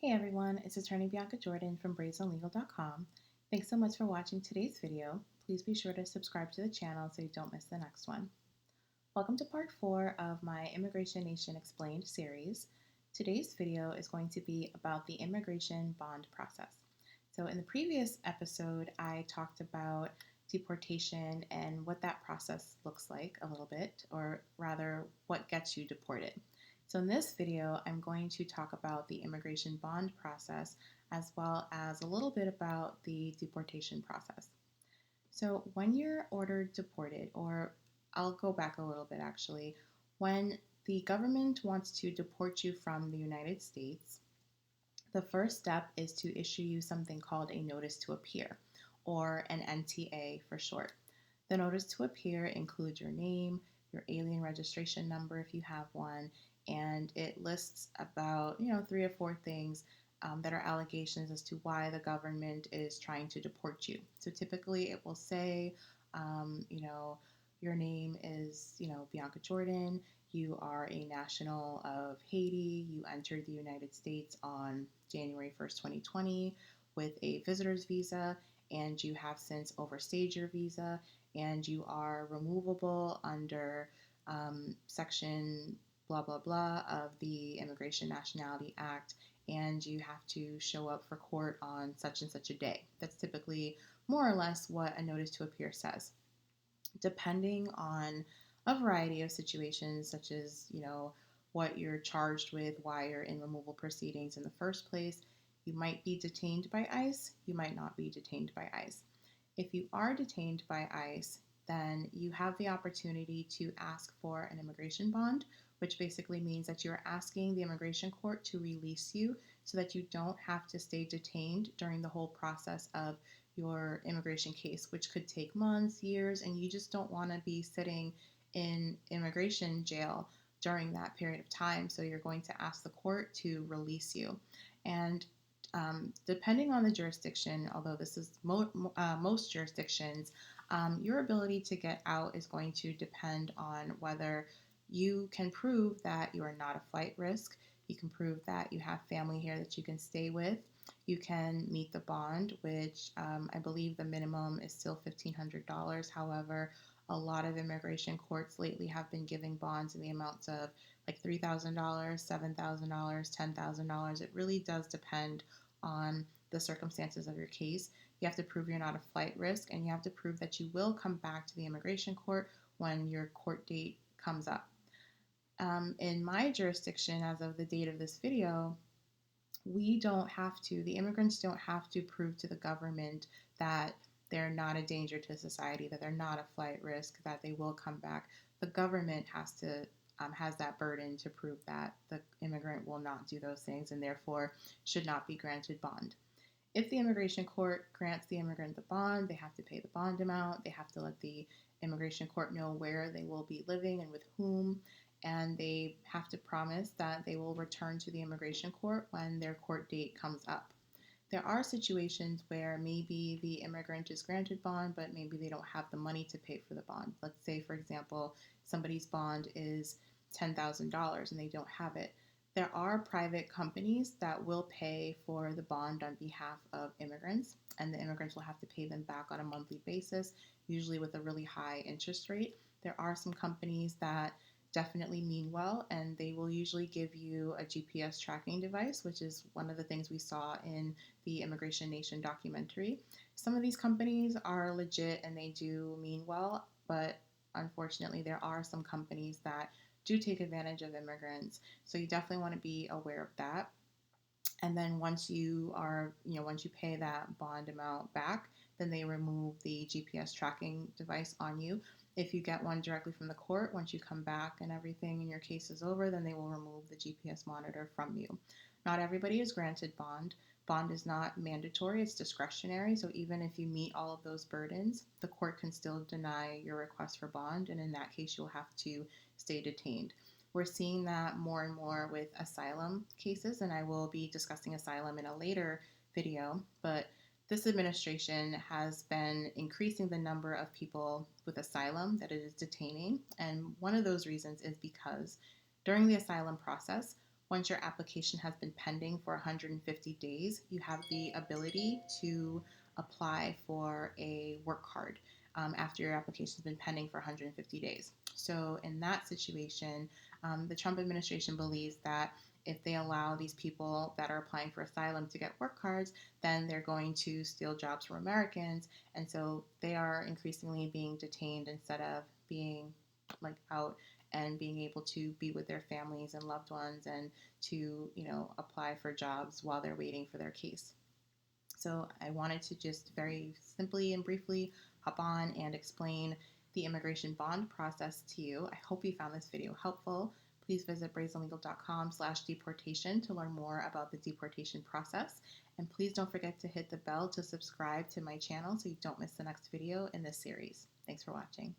Hey everyone, it's attorney Bianca Jordan from brazenlegal.com. Thanks so much for watching today's video. Please be sure to subscribe to the channel so you don't miss the next one. Welcome to part 4 of my Immigration Nation Explained series. Today's video is going to be about the immigration bond process. So in the previous episode, I talked about deportation and what that process looks like a little bit, or rather what gets you deported. So in this video, I'm going to talk about the immigration bond process as well as a little bit about the deportation process. So when you're ordered deported, or I'll go back a little bit actually, when the government wants to deport you from the United States, the first step is to issue you something called a notice to appear, or an NTA for short. The notice to appear includes your name, your alien registration number if you have one, and it lists about 3 or 4 things that are allegations as to why the government is trying to deport you. So typically, it will say, your name is Bianca Jordan. You are a national of Haiti. You entered the United States on January 1st, 2020, with a visitor's visa, and you have since overstayed your visa, and you are removable under section blah blah blah of the Immigration Nationality Act, and you have to show up for court on such and such a day. That's typically more or less what a notice to appear says. Depending on a variety of situations, such as, what you're charged with, why you're in removal proceedings in the first place, you might be detained by ICE, you might not be detained by ICE. If you are detained by ICE, then you have the opportunity to ask for an immigration bond, which basically means that you're asking the immigration court to release you so that you don't have to stay detained during the whole process of your immigration case, which could take months, years, and you just don't want to be sitting in immigration jail during that period of time. So you're going to ask the court to release you. And depending on the jurisdiction, although this is most jurisdictions, your ability to get out is going to depend on whether you can prove that you are not a flight risk. You can prove that you have family here that you can stay with. You can meet the bond, which I believe the minimum is still $1,500. However, a lot of immigration courts lately have been giving bonds in the amounts of like $3,000, $7,000, $10,000. It really does depend on the circumstances of your case. You have to prove you're not a flight risk, and you have to prove that you will come back to the immigration court when your court date comes up. In my jurisdiction, as of the date of this video, the immigrants don't have to prove to the government that they're not a danger to society, that they're not a flight risk, that they will come back. The government has that burden to prove that the immigrant will not do those things and therefore should not be granted bond. If the immigration court grants the immigrant the bond, they have to pay the bond amount. They have to let the immigration court know where they will be living and with whom, and they have to promise that they will return to the immigration court when their court date comes up. There are situations where maybe the immigrant is granted bond, but maybe they don't have the money to pay for the bond. Let's say, for example, somebody's bond is $10,000 and they don't have it. There are private companies that will pay for the bond on behalf of immigrants, and the immigrants will have to pay them back on a monthly basis, usually with a really high interest rate. There are some companies that definitely mean well, and they will usually give you a GPS tracking device, which is one of the things we saw in the Immigration Nation documentary. Some of these companies are legit and they do mean well, but unfortunately, there are some companies that do take advantage of immigrants. So you definitely want to be aware of that. And then once you pay that bond amount back, then they remove the GPS tracking device on you. If you get one directly from the court, once you come back and everything in your case is over, then they will remove the GPS monitor from you. Not everybody is granted bond. Bond is not mandatory, it's discretionary. So even if you meet all of those burdens, the court can still deny your request for bond, and in that case, you'll have to stay detained. We're seeing that more and more with asylum cases, and I will be discussing asylum in a later video, but this administration has been increasing the number of people with asylum that it is detaining, and one of those reasons is because during the asylum process, once your application has been pending for 150 days, you have the ability to apply for a work card after your application has been pending for 150 days. So, in that situation, the Trump administration believes that if they allow these people that are applying for asylum to get work cards, then they're going to steal jobs from Americans. And so they are increasingly being detained instead of being like out and being able to be with their families and loved ones and to, apply for jobs while they're waiting for their case. So I wanted to just very simply and briefly hop on and explain the immigration bond process to you. I hope you found this video helpful. Please visit brazenlegal.com/deportation to learn more about the deportation process. And please don't forget to hit the bell to subscribe to my channel so you don't miss the next video in this series. Thanks for watching.